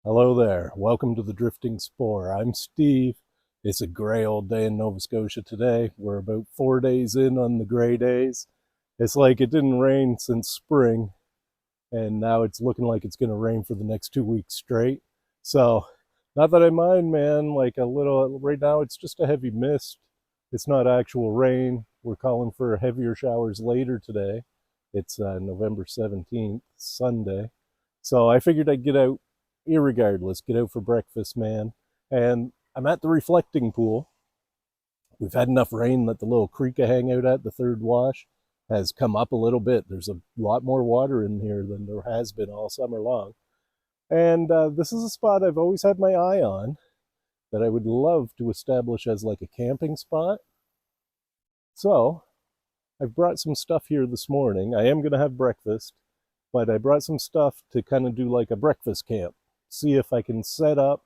Hello there. Welcome to the Drifting Spore. I'm Steve. It's a gray old day in Nova Scotia today. We're about 4 days in on the gray days. It's like it didn't rain since spring, and now it's looking like it's going to rain for the next 2 weeks straight. So, not that I mind, man. Like a little, right now it's just a heavy mist. It's not actual rain. We're calling for heavier showers later today. It's November 17th, Sunday. So I figured I'd get out irregardless, get out for breakfast, man. And I'm at the reflecting pool. We've had enough rain that the little creek I hang out at, the third wash, has come up a little bit. There's a lot more water in here than there has been all summer long. And this is a spot I've always had my eye on that I would love to establish as like a camping spot. So I've brought some stuff here this morning. I am going to have breakfast, but I brought some stuff to kind of do like a breakfast camp. See if I can set up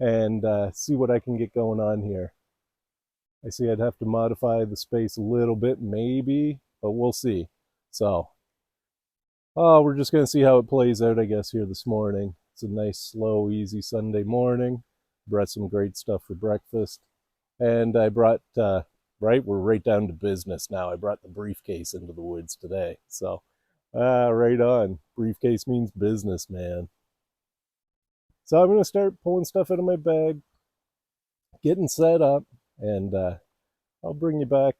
and see what I can get going on here. I see I'd have to modify the space a little bit, maybe, but we'll see. So, we're just going to see how it plays out, I guess, here this morning. It's a nice, slow, easy Sunday morning. Brought some great stuff for breakfast. And I brought, we're right down to business now. I brought the briefcase into the woods today. So, right on. Briefcase means business, man. So I'm going to start pulling stuff out of my bag, getting set up, and I'll bring you back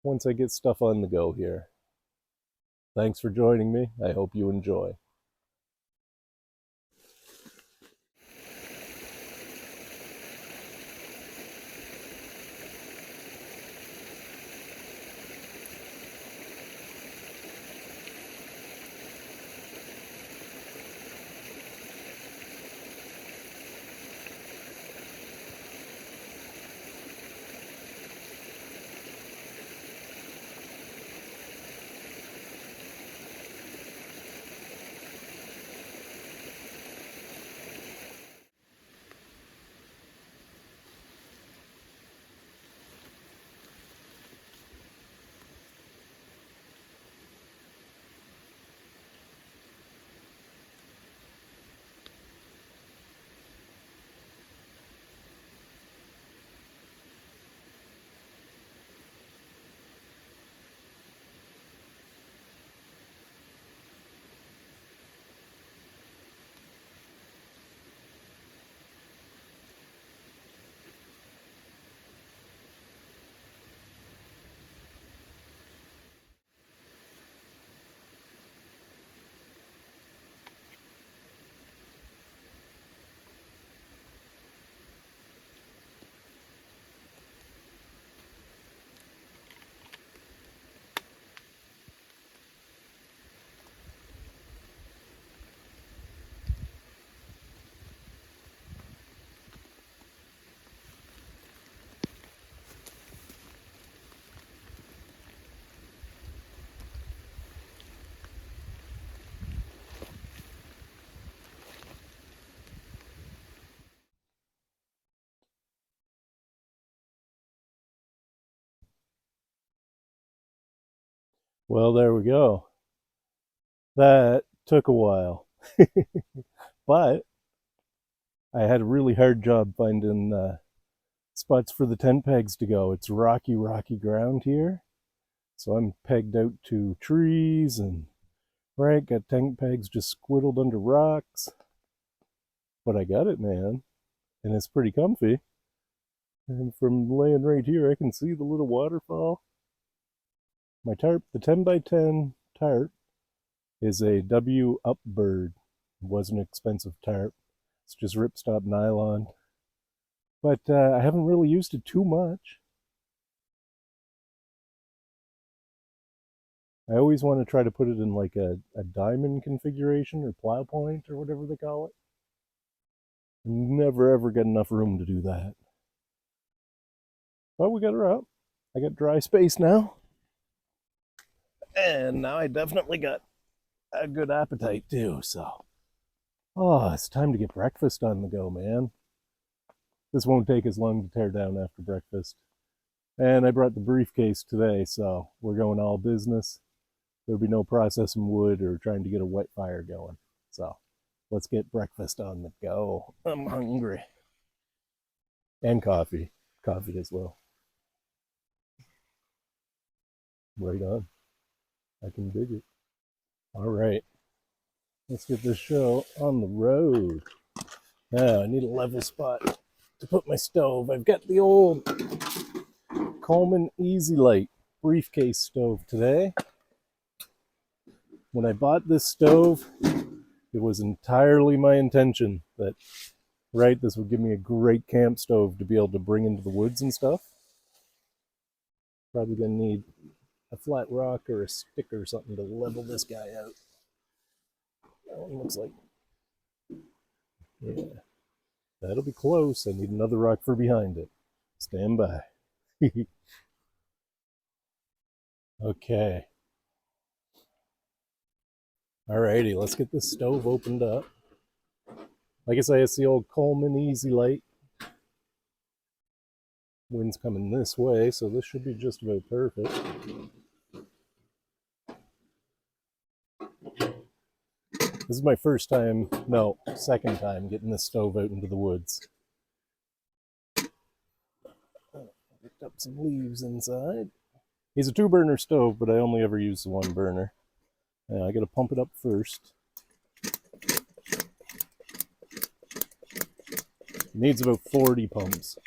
once I get stuff on the go here. Thanks for joining me. I hope you enjoy. Well, there we go. That took a while, but I had a really hard job finding spots for the tent pegs to go. It's rocky, rocky ground here. So I'm pegged out to trees and got tent pegs just squiddled under rocks. But I got it, man. And it's pretty comfy. And from laying right here, I can see the little waterfall. My tarp, the 10 by 10 tarp, is a W Upbird. It was an expensive tarp. It's just ripstop nylon. But I haven't really used it too much. I always want to try to put it in like a diamond configuration or plow point or whatever they call it. Never ever get enough room to do that. But we got her out. I got dry space now. And now I definitely got a good appetite too, so. Oh, it's time to get breakfast on the go, man. This won't take as long to tear down after breakfast. And I brought the briefcase today, so we're going all business. There'll be no processing wood or trying to get a wet fire going. So Let's get breakfast on the go. I'm hungry. And coffee. Coffee as well. Right on. I can dig it. All right. Let's get this show on the road. Now, I need a level spot to put my stove. I've got the old Coleman Easy Light briefcase stove today. When I bought this stove, it was entirely my intention that, right, this would give me a great camp stove to be able to bring into the woods and stuff. Probably gonna need a flat rock or a stick or something to level this guy out. That one looks like, yeah, that'll be close. I need another rock for behind it. Stand by. Okay. Alrighty, let's get this stove opened up. Like I say, it's the old Coleman Easy Light. Wind's coming this way, so this should be just about perfect. This is my first time, no, second time getting this stove out into the woods. Picked up some leaves inside. He's a 2-burner stove, but I only ever use the 1 burner. Now I gotta pump it up first. It needs about 40 pumps.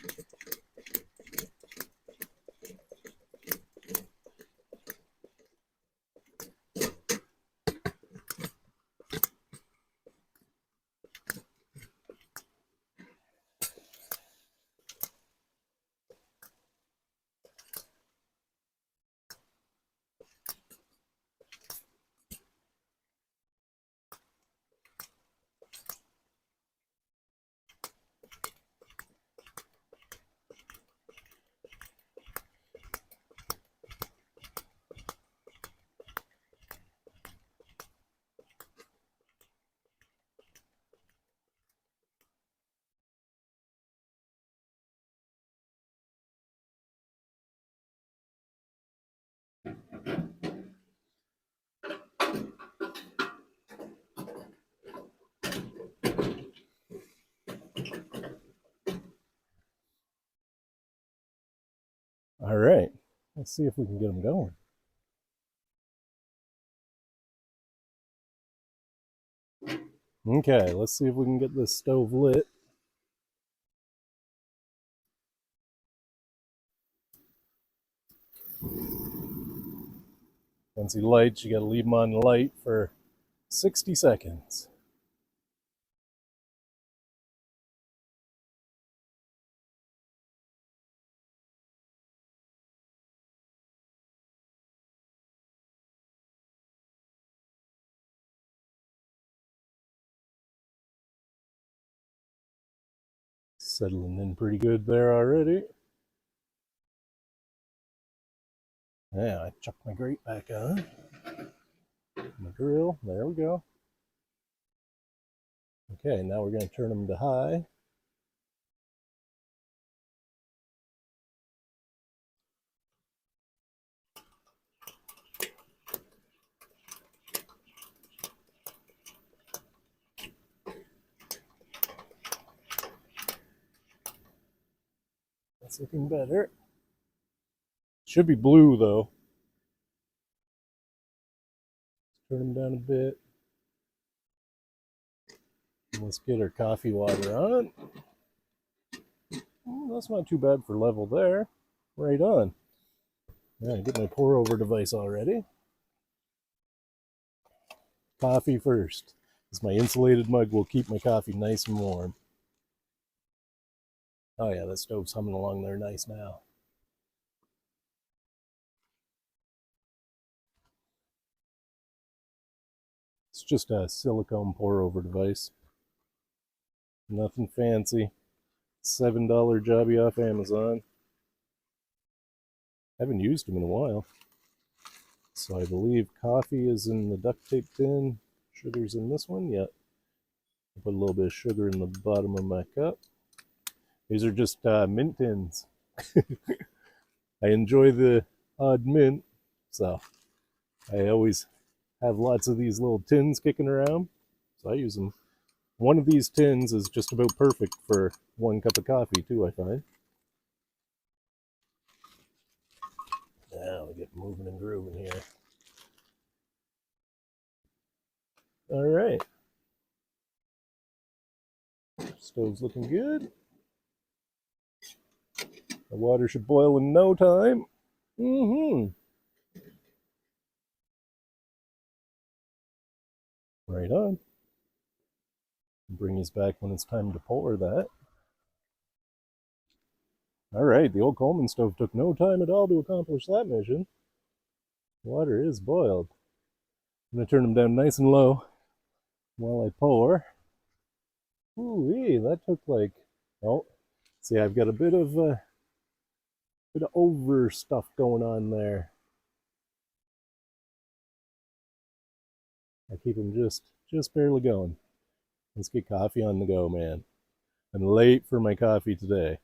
All right, let's see if we can get them going. Okay, let's see if we can get this stove lit. Once he lights, you gotta leave him on light for 60 seconds. Settling in pretty good there already. Yeah, I chucked my grate back on. My grill, there we go. Okay, now we're gonna turn them to high. That's looking better. Should be blue though. Turn them down a bit. Let's get our coffee water on. That's not too bad for level there. Right on. Yeah, get my pour over device already. Coffee first. This my insulated mug will keep my coffee nice and warm. Oh yeah, that stove's humming along there nice now. It's just a silicone pour over device. Nothing fancy. $7 jobby off Amazon. I haven't used them in a while. So I believe coffee is in the duct tape tin. Sugar's in this one. Yep. I put a little bit of sugar in the bottom of my cup. These are just mint tins. I enjoy the odd mint, so I always have lots of these little tins kicking around. So I use them One of these tins is just about perfect for 1 cup of coffee too, I find. Now we get moving and grooving here. All right. Stove's looking good. The water should boil in no time. Right on. Bring these back when it's time to pour that. All right, the old Coleman stove took no time at all to accomplish that mission. Water is boiled. I'm going to turn them down nice and low while I pour. Ooh-wee, that took like, oh, see, I've got a bit of over stuff going on there. I keep them just barely going. Let's get coffee on the go, man. I'm late for my coffee today.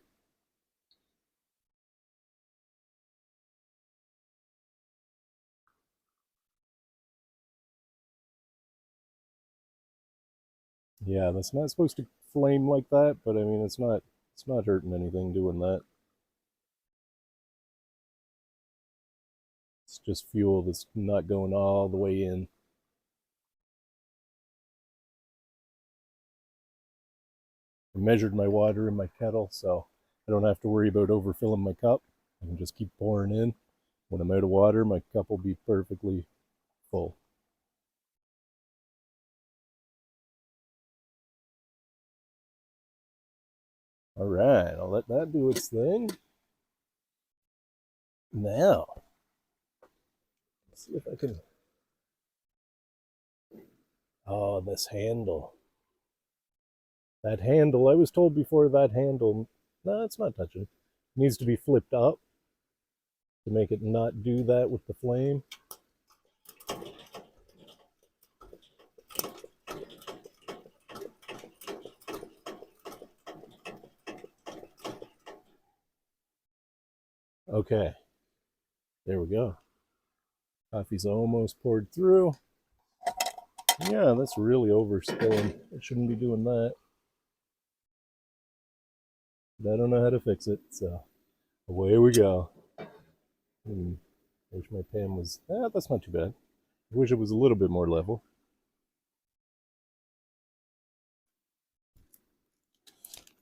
Yeah, that's not supposed to flame like that, but I mean, it's not hurting anything doing that. It's just fuel that's not going all the way in. I measured my water in my kettle, so I don't have to worry about overfilling my cup. I can just keep pouring in. When I'm out of water, my cup will be perfectly full. All right, I'll let that do its thing. Now, let's see if I can. Oh, this handle. That handle, I was told before that handle, no, it's not touching. It needs to be flipped up to make it not do that with the flame. Okay, there we go. Coffee's almost poured through. Yeah, that's really overspilling. I shouldn't be doing that. But I don't know how to fix it, so away we go. Wish my pan was, that's not too bad. I wish it was a little bit more level.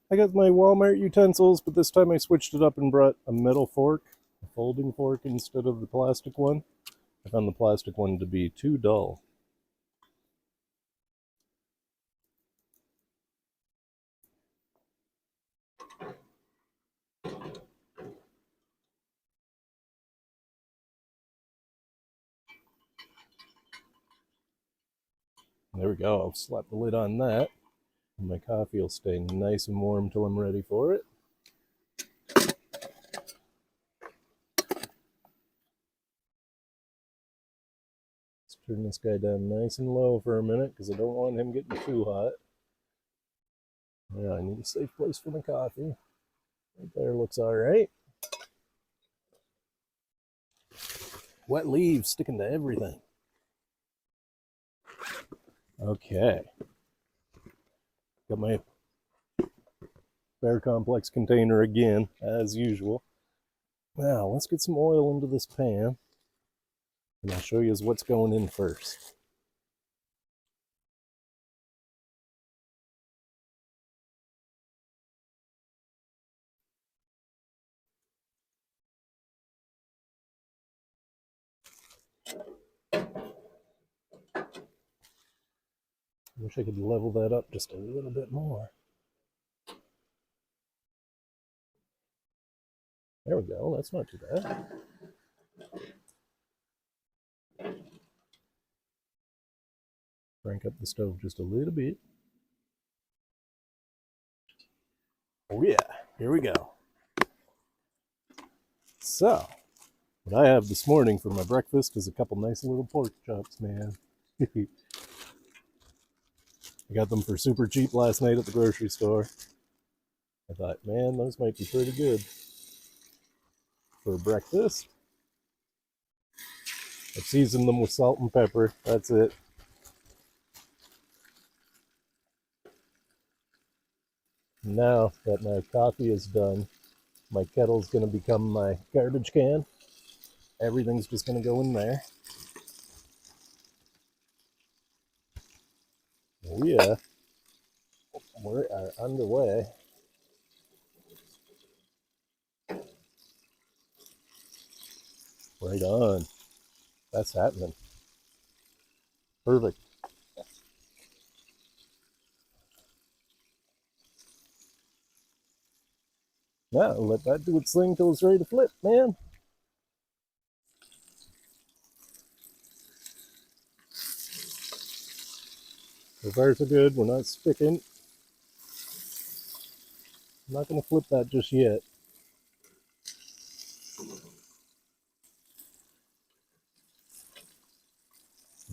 I got my Walmart utensils, but this time I switched it up and brought a metal fork, a folding fork instead of the plastic one. I found the plastic one to be too dull. There we go. I'll slap the lid on that. And my coffee will stay nice and warm till I'm ready for it. Let's turn this guy down nice and low for a minute because I don't want him getting too hot. Yeah, I need a safe place for my coffee. Right there looks all right. Wet leaves sticking to everything. Okay. Got my Bear Complex container again, as usual. Now, let's get some oil into this pan, and I'll show you what's going in first. Wish I could level that up just a little bit more. There we go, that's not too bad. Crank up the stove just a little bit. Oh yeah, here we go. So, what I have this morning for my breakfast is a couple nice little pork chops, man. I got them for super cheap last night at the grocery store. I thought, man, those might be pretty good for breakfast. I've seasoned them with salt and pepper. That's it. now that my coffee is done, my kettle's going to become my garbage can. Everything's just going to go in there. Oh yeah, we are underway. Right on. That's happening. Perfect. Yeah, let that do its thing till it's ready to flip, man. So far so good. We're not sticking. I'm not going to flip that just yet.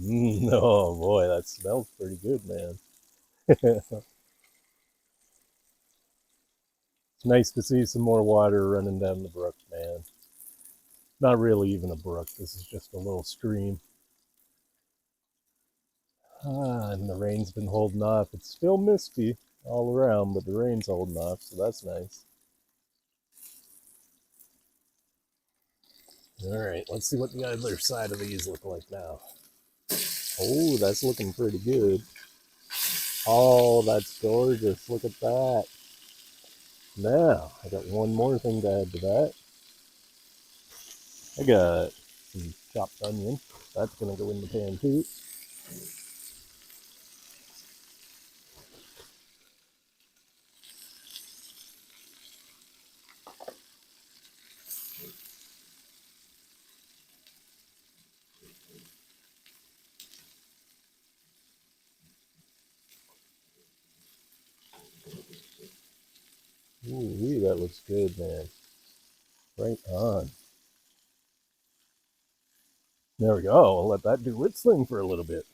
Oh boy, that smells pretty good, man. It's nice to see some more water running down the brook, man. Not really even a brook. This is just a little stream. And the rain's been holding off. It's still misty all around, but the rain's holding off, so that's nice. All right, let's see what the other side of these look like now. Oh, that's looking pretty good. Oh, that's gorgeous. Look at that. Now, I got one more thing to add to that. I got some chopped onion. That's going to go in the pan too. Ooh, that looks good, man. Right on. There we go. I'll let that do its thing for a little bit.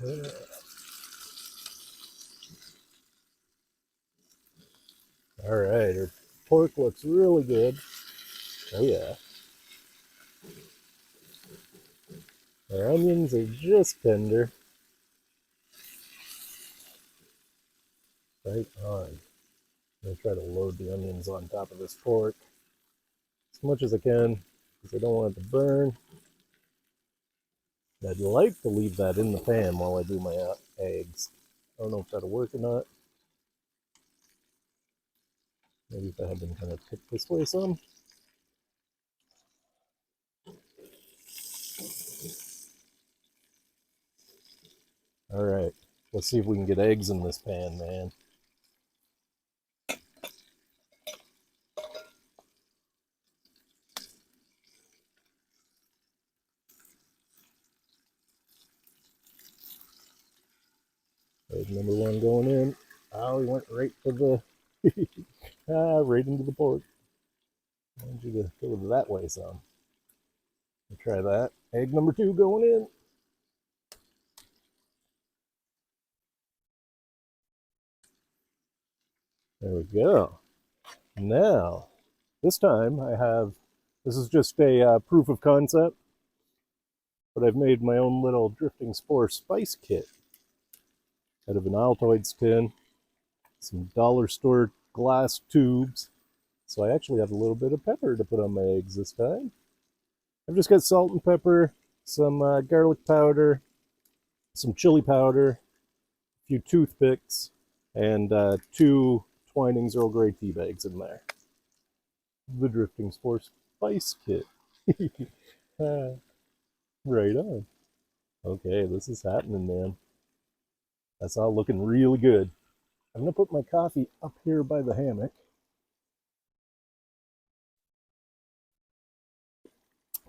Okay. All right, our pork looks really good. Oh yeah. Our onions are just tender. Right on. I'm going to try to load the onions on top of this pork as much as I can because I don't want it to burn. I'd like to leave that in the pan while I do my eggs. I don't know if that'll work or not. Maybe if I had them kind of tipped this way some. All right, let's see if we can get eggs in this pan, man. Egg number one going in. Oh, he went right to the right into the pork. I want you to go that way some. We'll try that. Egg number two going in. There we go. Now, this time I have, this is just a proof of concept, but I've made my own little drifting spore spice kit out of an Altoids tin, some dollar store glass tubes. So I actually have a little bit of pepper to put on my eggs this time. I've just got salt and pepper, some garlic powder, some chili powder, a few toothpicks, and 2 Twinings Earl Grey tea bags in there. The Drifting Spore Spice Kit. Right on. Okay, this is happening, man. That's all looking really good. I'm going to put my coffee up here by the hammock.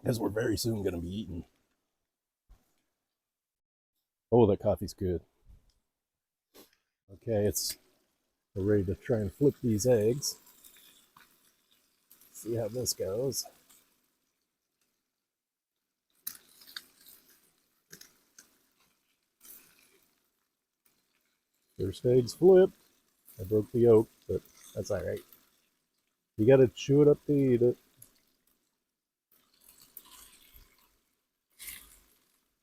Because we're very soon going to be eating. Oh, that coffee's good. Okay, we're ready to try and flip these eggs. See how this goes. First egg's flipped. I broke the yolk, but that's alright. You gotta chew it up to eat it.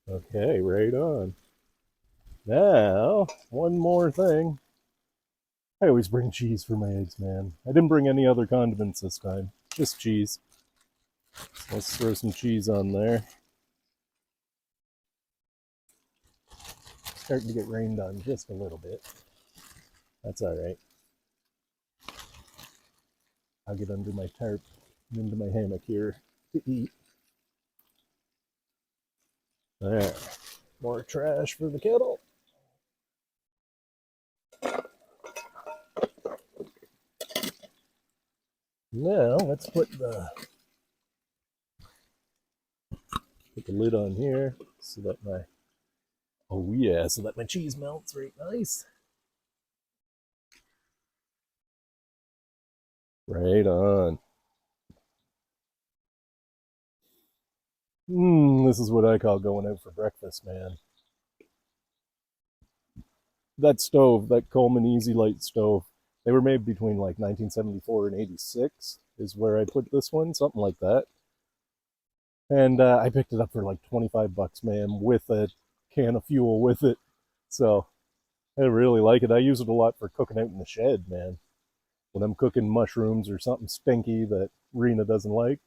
Okay, right on. Now, one more thing. I always bring cheese for my eggs, man. I didn't bring any other condiments this time. Just cheese. So let's throw some cheese on there. Starting to get rained on just a little bit. That's alright. I'll get under my tarp and into my hammock here to eat. There. More trash for the kettle. Now let's put the lid on here so that my cheese melts right nice. Right on. This is what I call going out for breakfast, man. That stove, that Coleman Easy Light stove, they were made between like 1974 and 86 is where I put this one, something like that. And I picked it up for like 25 bucks, man, with a can of fuel with it. So I really like it. I use it a lot for cooking out in the shed, man. When I'm cooking mushrooms or something stinky that Rena doesn't like,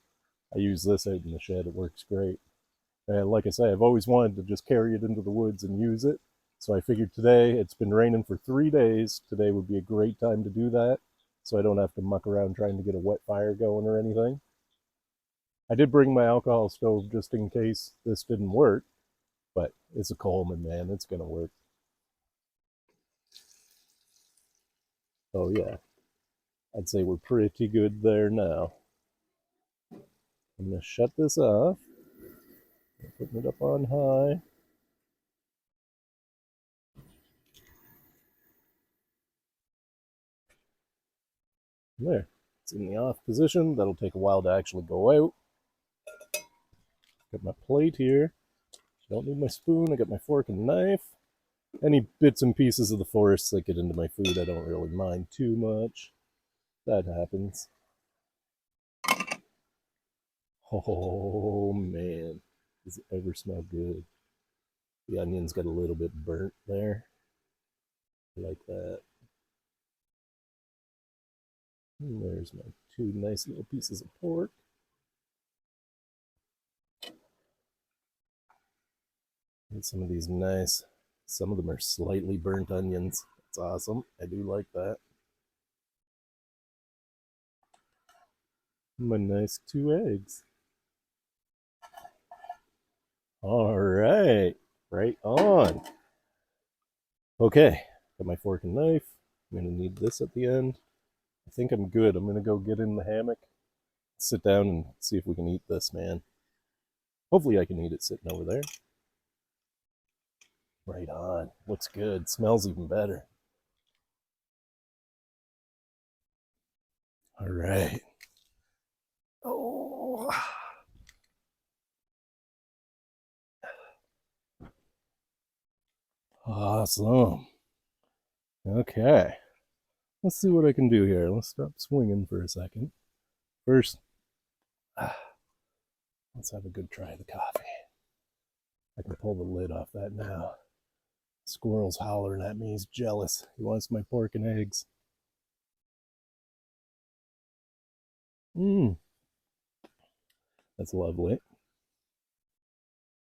I use this out in the shed. It works great. And like I say, I've always wanted to just carry it into the woods and use it. So I figured today, it's been raining for 3 days. Today would be a great time to do that. So I don't have to muck around trying to get a wet fire going or anything. I did bring my alcohol stove just in case this didn't work. But it's a Coleman, man. It's going to work. Oh, yeah. I'd say we're pretty good there now. I'm going to shut this off. Putting it up on high. There. It's in the off position. That'll take a while to actually go out. Got my plate here. Don't need my spoon. I got my fork and knife. Any bits and pieces of the forest that get into my food, I don't really mind too much. That happens. Oh, man. Does it ever smell good? The onion's got a little bit burnt there. Like that. And there's my 2 nice little pieces of pork. And some of these nice, some of them are slightly burnt onions. That's awesome. I do like that. My nice 2 eggs. All right. Right on. Okay. Got my fork and knife. I'm going to need this at the end. I think I'm good. I'm going to go get in the hammock, sit down, and see if we can eat this, man. Hopefully I can eat it sitting over there. Right on. Looks good. Smells even better. All right. Oh. Awesome. Okay. Let's see what I can do here. Let's stop swinging for a second. First, let's have a good try of the coffee. I can pull the lid off that now. Squirrel's hollering at me. He's jealous. He wants my pork and eggs. That's lovely.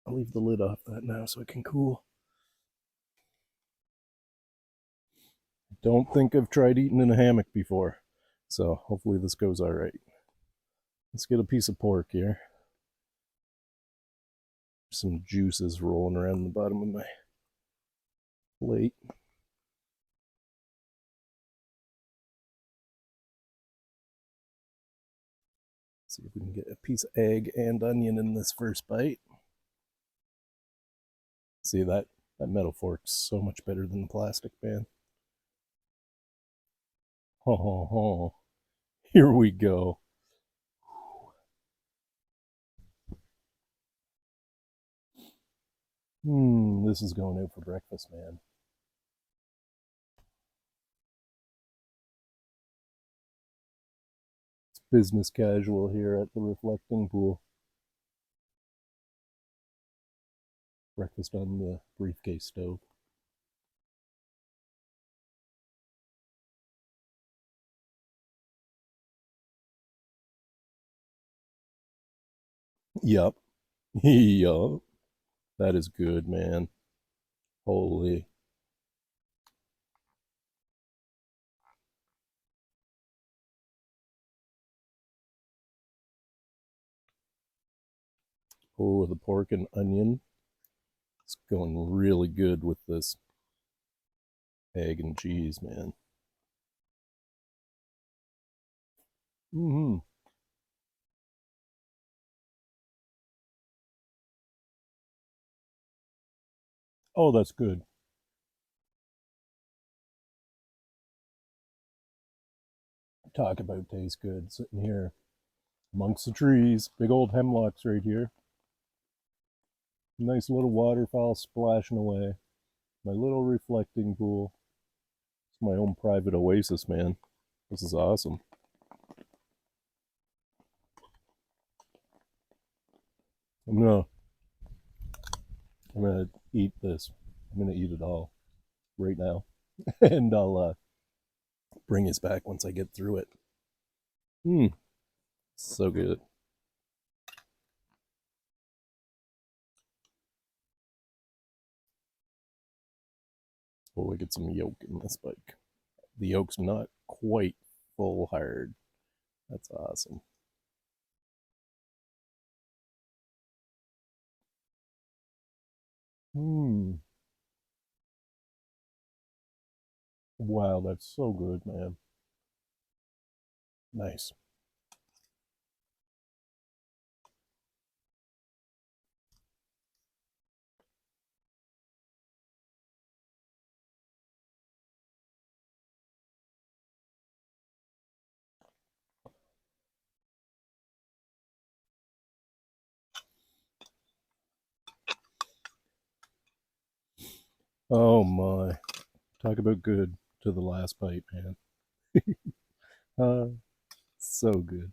I'll leave the lid off that now so it can cool. Don't think I've tried eating in a hammock before, so hopefully this goes all right. Let's get a piece of pork here. Some juices rolling around the bottom of my plate. See if we can get a piece of egg and onion in this first bite. See that metal fork's so much better than the plastic, man. Ho ho ho. Here we go. This is going out for breakfast, man. business casual here at the reflecting pool. Breakfast on the briefcase stove. Yup. Yup. That is good, man. Holy. Oh, the pork and onion. It's going really good with this egg and cheese, man. Mm-hmm. Oh, that's good. Talk about tastes good. Sitting here amongst the trees, big old hemlocks right here. Nice little waterfall splashing away. My little reflecting pool. It's my own private oasis, man. This is awesome. I'm gonna I'm gonna eat this. I'm gonna eat it all right now, and I'll bring this back once I get through it. Mmm, so good. Oh, we get some yolk in this bike. The yolk's not quite full hard. That's awesome. Mmm. Wow, that's so good, man. Nice. Oh my. Talk about good to the last bite, man. Uh, so good.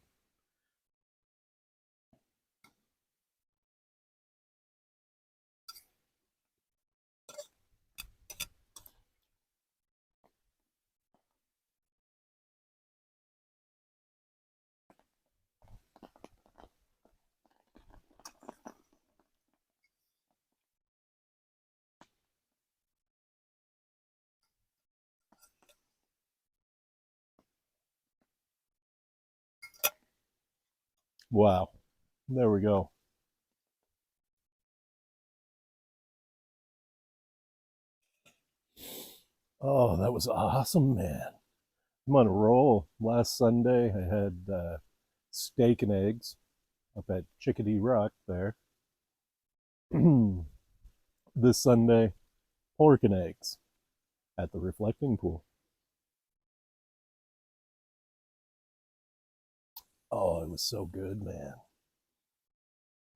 Wow. There we go. Oh, that was awesome, man. I'm on a roll. Last Sunday, I had steak and eggs up at Chickadee Rock there. This Sunday, pork and eggs at the reflecting pool. Oh, it was so good, man.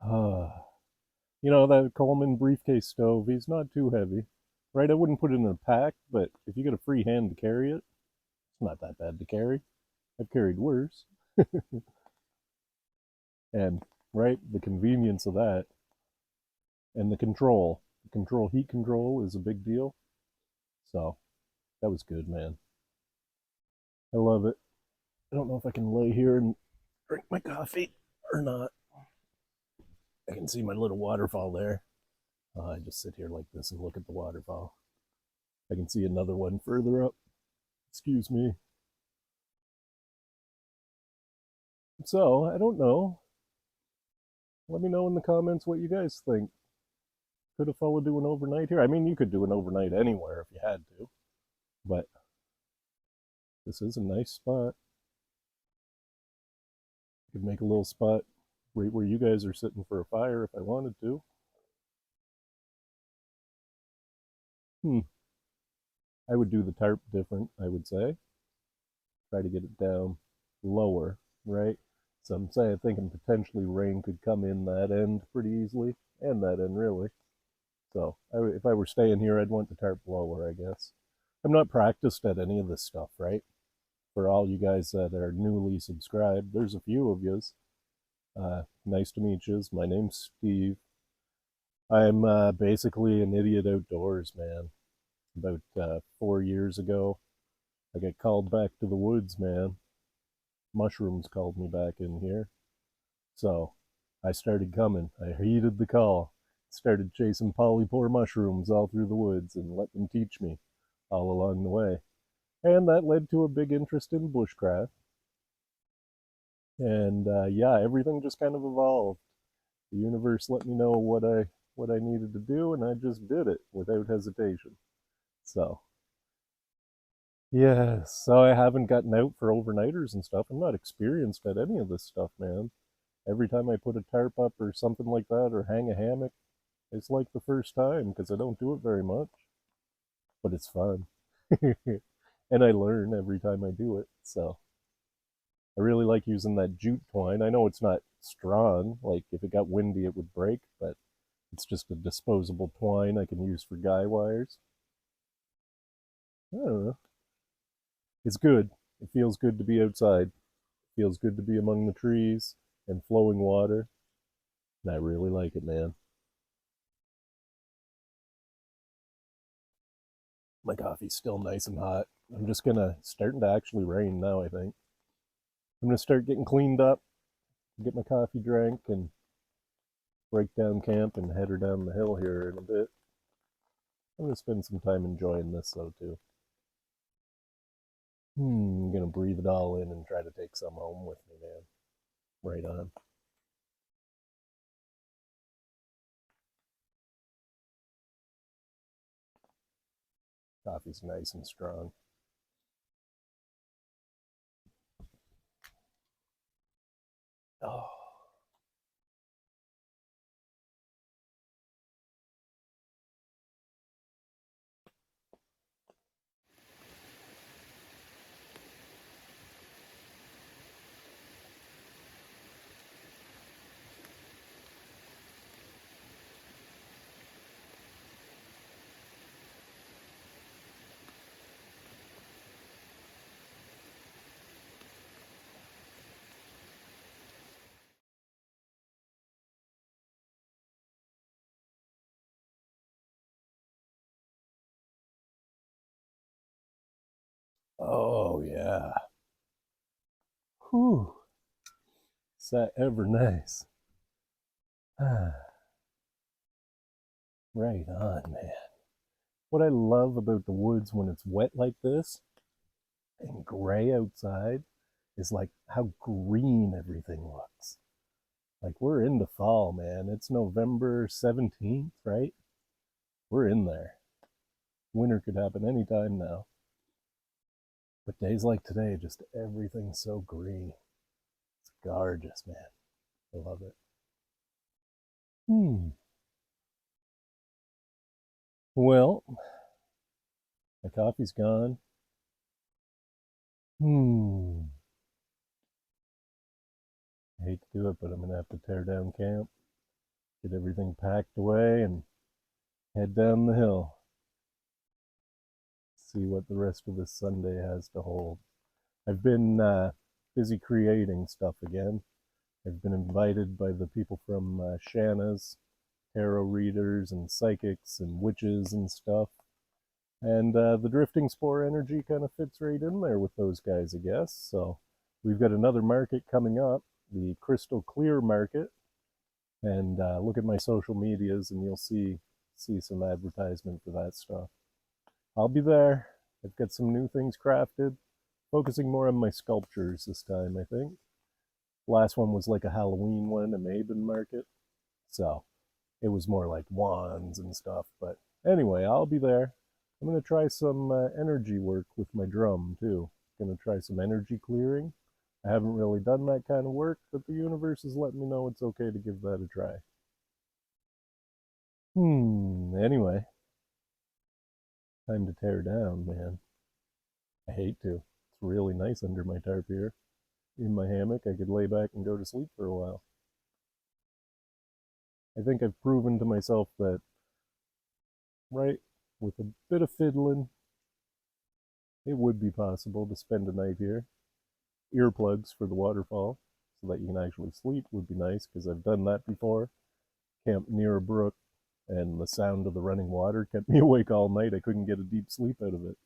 Uh, that Coleman briefcase stove, he's not too heavy. Right? I wouldn't put it in a pack, but if you get a free hand to carry it, it's not that bad to carry. I've carried worse. And, right, the convenience of that and the control. Heat control is a big deal. So, that was good, man. I love it. I don't know if I can lay here and drink my coffee or not. I can see my little waterfall there. I just sit here like this and look at the waterfall. I can see another one further up. Excuse me. So, I don't know. Let me know in the comments what you guys think. Could a fella do an overnight here? I mean, you could do an overnight anywhere if you had to, but this is a nice spot. I could make a little spot right where you guys are sitting for a fire if I wanted to. Hmm. I would do the tarp different, I would say. Try to get it down lower, right? So I'm saying, thinking potentially rain could come in that end pretty easily, and that end really. So if I were staying here, I'd want the tarp lower, I guess. I'm not practiced at any of this stuff, right? for all you guys that are newly subscribed. There's a few of yous. Nice to meet yous. My name's Steve. I'm basically an idiot outdoors, man. About 4 years ago, I got called back to the woods, man. Mushrooms called me back in here. So I started coming. I heeded the call. Started chasing polypore mushrooms all through the woods and let them teach me all along the way. And that led to a big interest in bushcraft. And yeah, everything just kind of evolved. The universe let me know what I needed to do, and I just did it without hesitation. So yeah, so I haven't gotten out for overnighters and stuff. I'm not experienced at any of this stuff, man. Every time I put a tarp up or something like that, or hang a hammock, it's like the first time because I don't do it very much. But it's fun, and I learn every time I do it. So I really like using that jute twine. I know it's not strong, like if it got windy it would break, but it's just a disposable twine I can use for guy wires. I don't know. It's good. It feels good to be outside. It feels good to be among the trees and flowing water. And I really like it, man. My coffee's still nice and hot. I'm just gonna starting to actually rain now, I think. I'm gonna start getting cleaned up, get my coffee drank, and break down camp and head her down the hill here in a bit. I'm gonna spend some time enjoying this though too. I'm gonna breathe it all in and try to take some home with me, man. Right on. Coffee's nice and strong. Oh, oh yeah. Whew. Is that ever nice? Right on, man. What I love about the woods when it's wet like this and gray outside is like how green everything looks. Like we're into fall, man. It's November 17th, right? We're in there. Winter could happen anytime now. But days like today, just everything's so green. It's gorgeous, man. I love it. Hmm. Well, my coffee's gone. Hmm. I hate to do it, but I'm gonna have to tear down camp, get everything packed away, and head down the hill. See what the rest of this Sunday has to hold. I've been busy creating stuff again. I've been invited by the people from Shanna's, tarot readers and psychics and witches and stuff. And the drifting spore energy kind of fits right in there with those guys, I guess. So we've got another market coming up, the Crystal Clear Market. And look at my social medias and you'll see some advertisement for that stuff. I'll be there. I've got some new things crafted, focusing more on my sculptures this time, I think. Last one was like a Halloween one, a Maben market. So it was more like wands and stuff. But anyway, I'll be there. I'm going to try some energy work with my drum too. Going to try some energy clearing. I haven't really done that kind of work, but the universe is letting me know it's okay to give that a try. Anyway, time to tear down, man. I hate to. It's really nice under my tarp here. In my hammock, I could lay back and go to sleep for a while. I think I've proven to myself that, right, with a bit of fiddling it would be possible to spend a night here. Earplugs for the waterfall so that you can actually sleep would be nice because I've done that before. Camped near a brook and the sound of the running water kept me awake all night. I couldn't get a deep sleep out of it.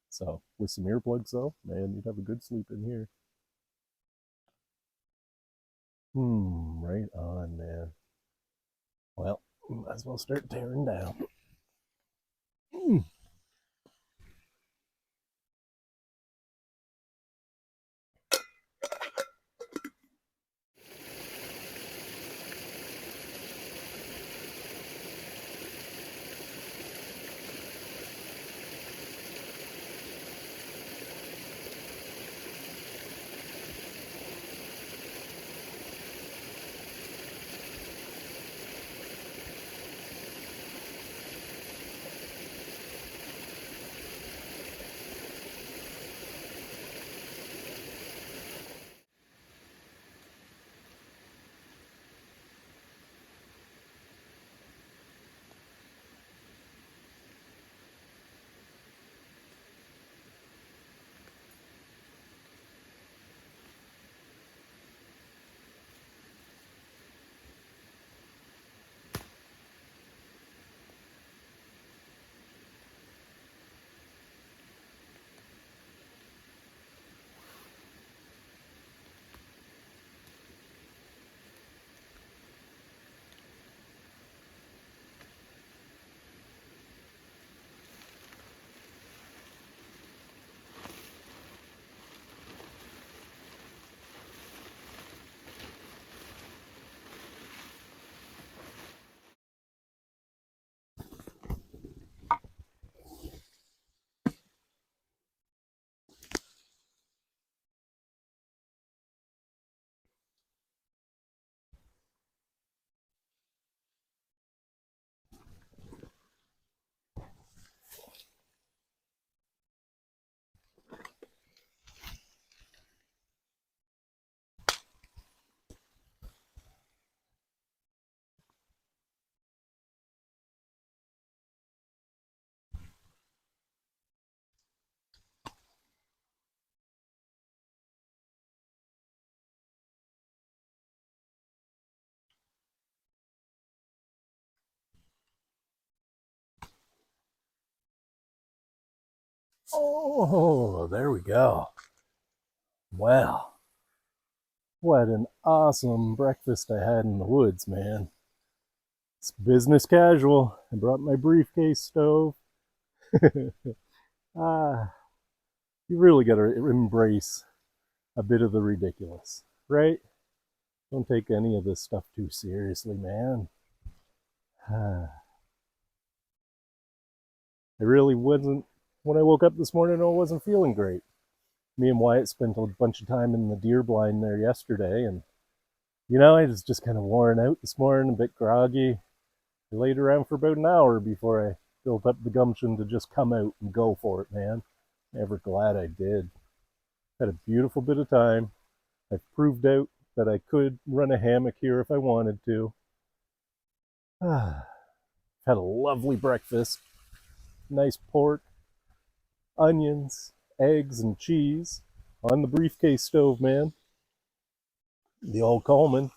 So with some earplugs though, man, you'd have a good sleep in here. Right on, man. Well, might as well start tearing down. Oh, there we go. Well, what an awesome breakfast I had in the woods, man. It's business casual. I brought my briefcase stove. ah, you really got to embrace a bit of the ridiculous, right? Don't take any of this stuff too seriously, man. I really wasn't, when I woke up this morning, I wasn't feeling great. Me and Wyatt spent a bunch of time in the deer blind there yesterday, and I was just kind of worn out this morning, a bit groggy. I laid around for about an hour before I built up the gumption to just come out and go for it, man. Ever glad I did. Had a beautiful bit of time. I've proved out that I could run a hammock here if I wanted to. Had a lovely breakfast. Nice pork, onions, eggs, and cheese on the briefcase stove, man. The old Coleman.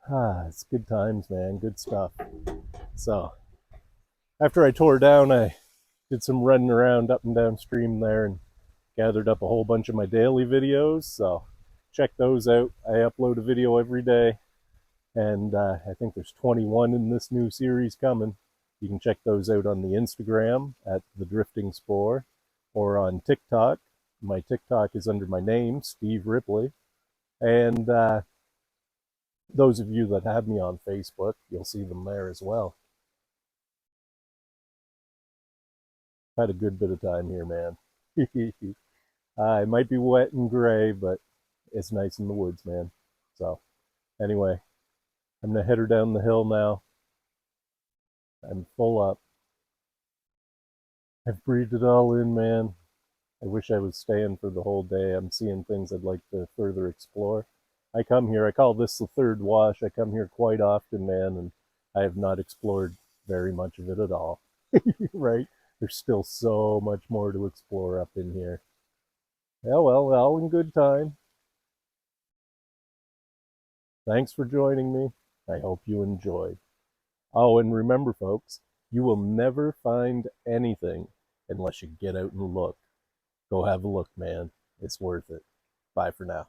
It's good times, man. Good stuff. So, after I tore down, I did some running around up and downstream there and gathered up a whole bunch of my daily videos. So, check those out. I upload a video every day, and I think there's 21 in this new series coming. You can check those out on the Instagram at The Drifting Spore or on TikTok. My TikTok is under my name, Steve Ripley. And those of you that have me on Facebook, you'll see them there as well. Had a good bit of time here, man. It might be wet and gray, but it's nice in the woods, man. So, anyway, I'm going to head her down the hill now. I'm full up. I've breathed it all in, man. I wish I was staying for the whole day. I'm seeing things I'd like to further explore. I come here, I call this the third wash. I come here quite often, man, and I have not explored very much of it at all. Right? There's still so much more to explore up in here. Yeah, well, all in good time. Thanks for joining me. I hope you enjoyed. Oh, and remember, folks, you will never find anything unless you get out and look. Go have a look, man. It's worth it. Bye for now.